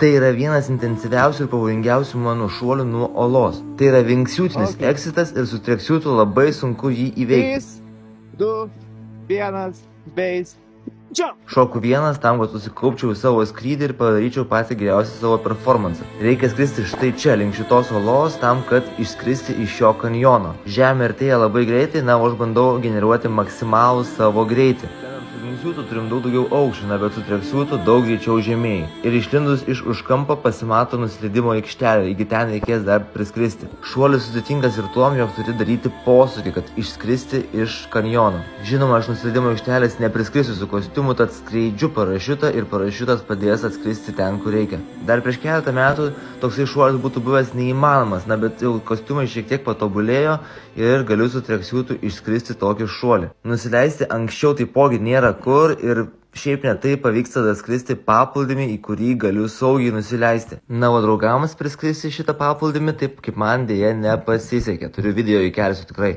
Tai yra vienas intensyviausių ir pavojingiausių mano šuolių nuo olos. Tai yra wingsuitinis exitas ir su tracksuitu labai sunku jį įveikti. 3, 2, 1, base, jump! Šoku vienas tam, kad susikaupčiau į savo skrydį ir padaryčiau patį geriausią savo performansą. Reikia skristi štai čia, link šitos olos, tam, kad išskristi iš šio kanjono. Žemė artėja labai greitai, na, o aš bandau generuoti maksimalų savo greitį. Su wingsuitu turim daug daugiau aukščių, na, bet su tracksuitu daug greičiau žemėjai. Ir išlindus iš už kampo pasimato nuslydimo aikštelė, iki ten reikės dar priskristi. Šuolis sudėtingas ir tuom, jog turi daryti posūkį, kad išskristi iš kanjono. Žinoma, aš nuslydimo aikštelės nepriskrisiu su kostiumu, tad skleidžiu parašiutą ir parašiutas padės atskristi ten, kur reikia. Dar prieš keletą metų toksai šuolis būtų buvęs neįmanomas, na, bet jau kostiumai šiek tiek patobulėjo ir galiu su tracksuitu išskristi tokį šuolį. Nusileisti anksčiau taipogi nėra kur ir šiaip netai pavyksta atskristi paplūdimį, į kurį galiu saugiai nusileisti. Na, o draugams priskristi šitą paplūdimį taip kaip man dėja nepasisekė. Turiu video įkelsiu tikrai.